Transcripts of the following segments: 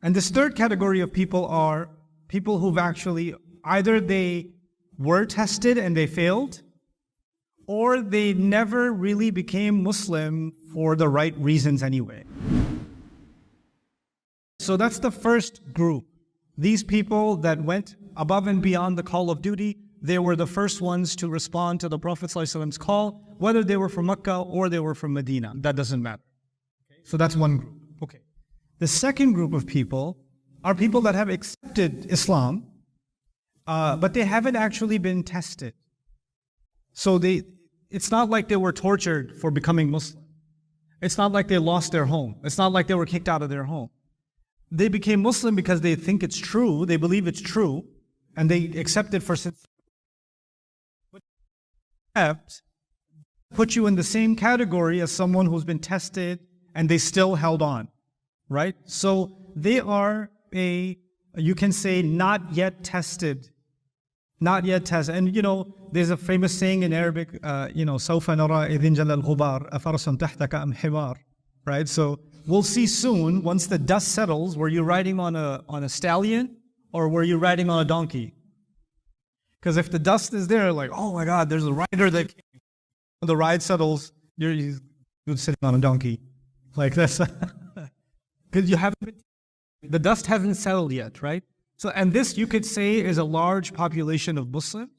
And this third category of people are people who've actually, either they were tested and they failed, or they never really became Muslim for the right reasons anyway. So that's the first group. These people that went above and beyond the call of duty, they were the first ones to respond to the Prophet ﷺ's call, whether they were from Mecca or they were from Medina. That doesn't matter. So that's one group. Okay. The second group of people are people that have accepted Islam, but they haven't actually been tested. So it's not like they were tortured for becoming Muslim. It's not like they lost their home. It's not like they were kicked out of their home. They became Muslim because they think it's true, they believe it's true, and they accept it for sincerity. But put you in the same category as someone who's been tested and they still held on, right? So they are you can say, not yet tested. Not yet tested. And there's a famous saying in Arabic, سوف نرى إذ انجلى الغبار أفرس تحتك أم حمار, right? So we'll see soon, once the dust settles, were you riding on a stallion or were you riding on a donkey? Because if the dust is there, like, oh my God, there's a rider that came. When the ride settles, you're sitting on a donkey. Like that's, because the dust hasn't settled yet, right? So, and this you could say is a large population of Muslims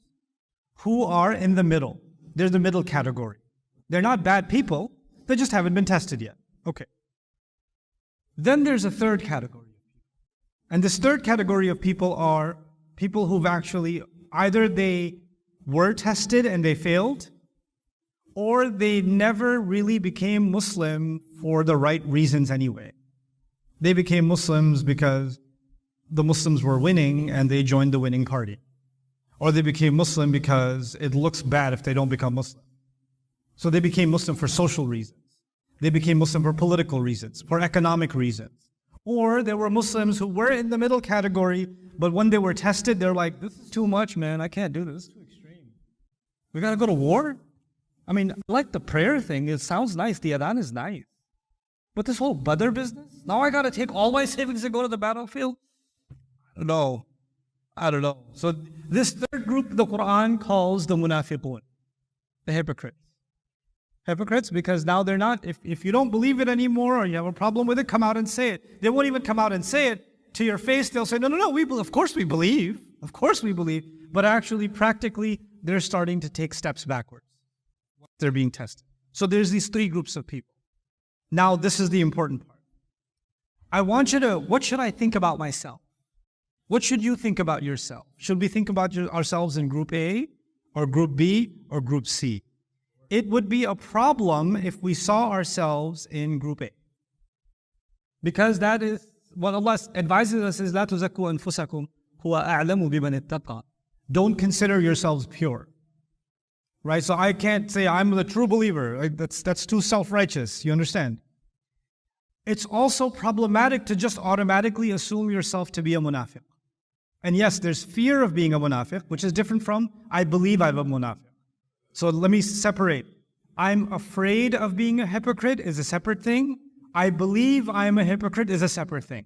who are in the middle. They're the middle category. They're not bad people, they just haven't been tested yet. Okay. Then there's a third category. And this third category of people are people who've actually, either they were tested and they failed, or they never really became Muslim for the right reasons anyway. They became Muslims because the Muslims were winning and they joined the winning party. Or they became Muslim because it looks bad if they don't become Muslim. So they became Muslim for social reasons. They became Muslim for political reasons, for economic reasons. Or there were Muslims who were in the middle category, but when they were tested, they're like, this is too much, man. I can't do this. This is too extreme. We got to go to war? I mean, I like the prayer thing. It sounds nice. The adhan is nice. But this whole Badr business? Now I got to take all my savings and go to the battlefield? No. I don't know. So this third group, the Quran calls the munafiqun, the hypocrites. Hypocrites because now they're not, if you don't believe it anymore or you have a problem with it, come out and say it. They won't even come out and say it to your face. They'll say, no, of course we believe. Of course we believe. But actually, practically, they're starting to take steps backwards. They're being tested. So there's these three groups of people. Now, this is the important part. I want you to, what should I think about myself? What should you think about yourself? Should we think about ourselves in Group A, or Group B, or Group C? It would be a problem if we saw ourselves in Group A. Because that is what Allah advises us is, لا تزكوا أنفسكم هو أعلم بمن اتقى. Don't consider yourselves pure. Right? So I can't say I'm the true believer. Like that's too self-righteous. You understand? It's also problematic to just automatically assume yourself to be a munafiq. And yes, there's fear of being a munafiq, which is different from I believe I'm a munafiq. So let me separate. I'm afraid of being a hypocrite is a separate thing. I believe I'm a hypocrite is a separate thing.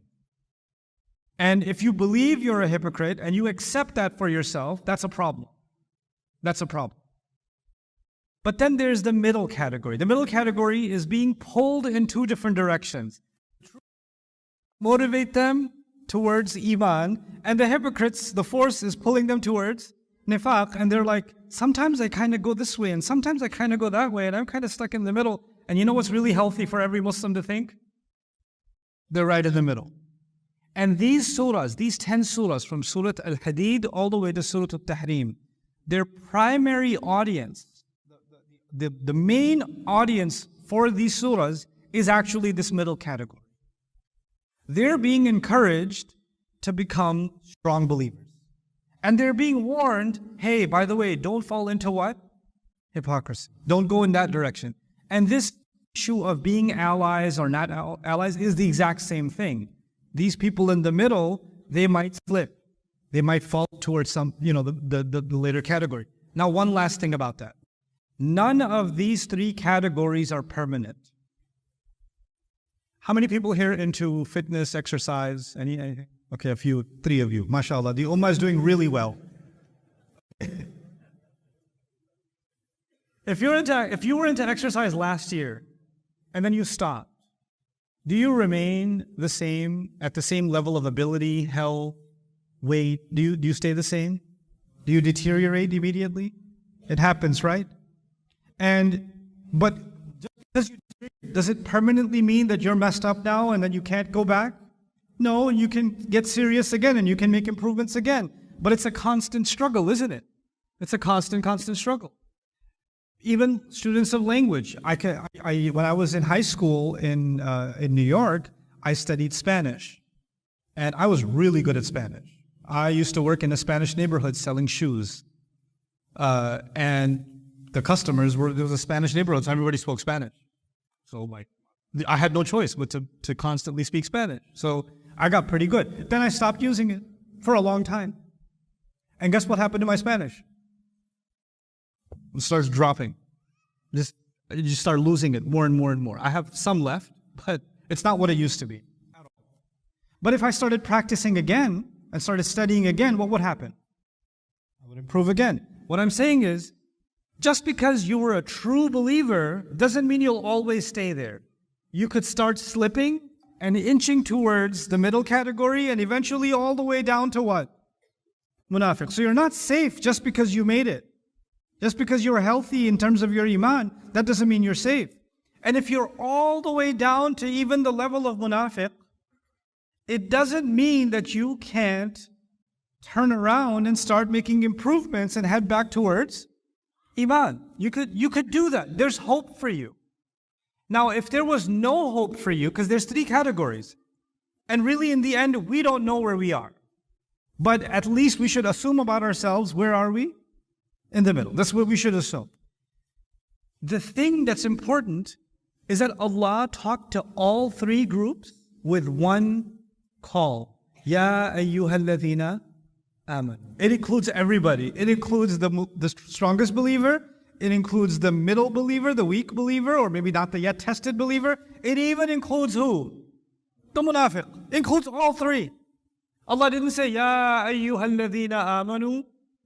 And if you believe you're a hypocrite and you accept that for yourself, that's a problem. That's a problem. But then there's the middle category. The middle category is being pulled in two different directions. Motivate them towards Iman, and the hypocrites, the force is pulling them towards Nifaq, and they're like, sometimes I kind of go this way, and sometimes I kind of go that way, and I'm kind of stuck in the middle. And you know what's really healthy for every Muslim to think? They're right in the middle. And these surahs, these 10 surahs, from Surah Al-Hadid all the way to Surah Al-Tahrim, their primary audience, the main audience for these surahs is actually this middle category. They're being encouraged to become strong believers. And they're being warned, hey, by the way, don't fall into what? Hypocrisy. Don't go in that direction. And this issue of being allies or not allies is the exact same thing. These people in the middle, they might slip. They might fall towards some, the later category. Now, one last thing about that. None of these three categories are permanent. How many people here into fitness, exercise, anything? Okay, a few, 3 of you. MashaAllah, the ummah is doing really well. If you were into exercise last year and then you stopped, do you remain the same, at the same level of ability, health, weight? Do you stay the same? Do you deteriorate immediately? It happens, right? But does it permanently mean that you're messed up now and then you can't go back? No, you can get serious again and you can make improvements again. But it's a constant struggle, isn't it? It's a constant struggle. Even students of language. When I was in high school in New York, I studied Spanish. And I was really good at Spanish. I used to work in a Spanish neighborhood selling shoes. And the customers there was a Spanish neighborhood, so everybody spoke Spanish. So I had no choice but to constantly speak Spanish. So I got pretty good. Then I stopped using it for a long time. And guess what happened to my Spanish? It starts dropping. You just start losing it more and more and more. I have some left, but it's not what it used to be at all. But if I started practicing again and started studying again, what would happen? I would improve again. What I'm saying is, just because you were a true believer doesn't mean you'll always stay there. You could start slipping and inching towards the middle category and eventually all the way down to what? Munafiq. So you're not safe just because you made it. Just because you're healthy in terms of your iman, that doesn't mean you're safe. And if you're all the way down to even the level of munafiq, it doesn't mean that you can't turn around and start making improvements and head back towards iman. You could do that. There's hope for you. Now, if there was no hope for you, because there's 3 categories, and really in the end, we don't know where we are. But at least we should assume about ourselves, where are we? In the middle. That's what we should assume. The thing that's important is that Allah talked to all 3 groups with one call. Ya ayyuhalladhina aman. It includes everybody. It includes the strongest believer. It includes the middle believer, the weak believer, or maybe not the yet tested believer. It even includes who? The munafiq. It includes all 3. Allah didn't say, Ya ayyuhalladhina amanu,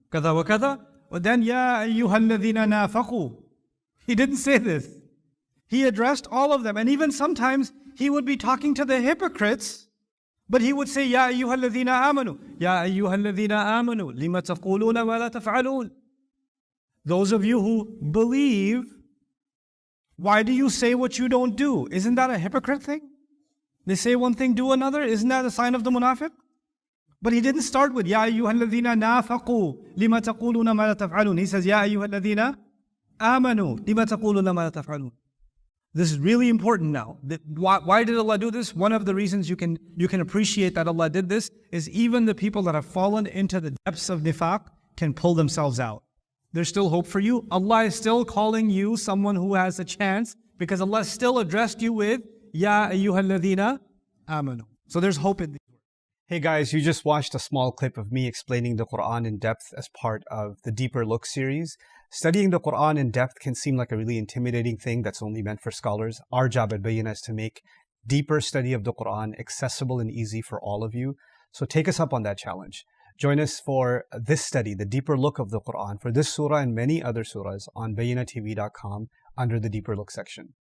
kada wa kada. But then, Ya ayyuhalladhina nafaqu. He didn't say this. He addressed all of them. And even sometimes, he would be talking to the hypocrites, but he would say, Ya ayyuhalladhina amanu. Ya ayyuhalladhina amanu. Lima taquluna ma la taf'alun. Those of you who believe, why do you say what you don't do? Isn't that a hypocrite thing? They say one thing, do another. Isn't that a sign of the munafiq? But he didn't start with, Ya ayyuhalladhina nafaqu, lima taquluna ma la taf'alun. He says, Ya ayyuhalladhina amanu, lima taquluna ma la taf'alun. This is really important now. Why did Allah do this? One of the reasons you can appreciate that Allah did this is even the people that have fallen into the depths of nifaq can pull themselves out. There's still hope for you. Allah is still calling you someone who has a chance because Allah still addressed you with, Ya ayyuhalladhina amanu. So there's hope in this. Hey guys, you just watched a small clip of me explaining the Quran in depth as part of the Deeper Look series. Studying the Quran in depth can seem like a really intimidating thing that's only meant for scholars. Our job at Bayyinah is to make deeper study of the Quran accessible and easy for all of you. So take us up on that challenge. Join us for this study, the Deeper Look of the Quran, for this surah and many other surahs on BayyinahTV.com under the Deeper Look section.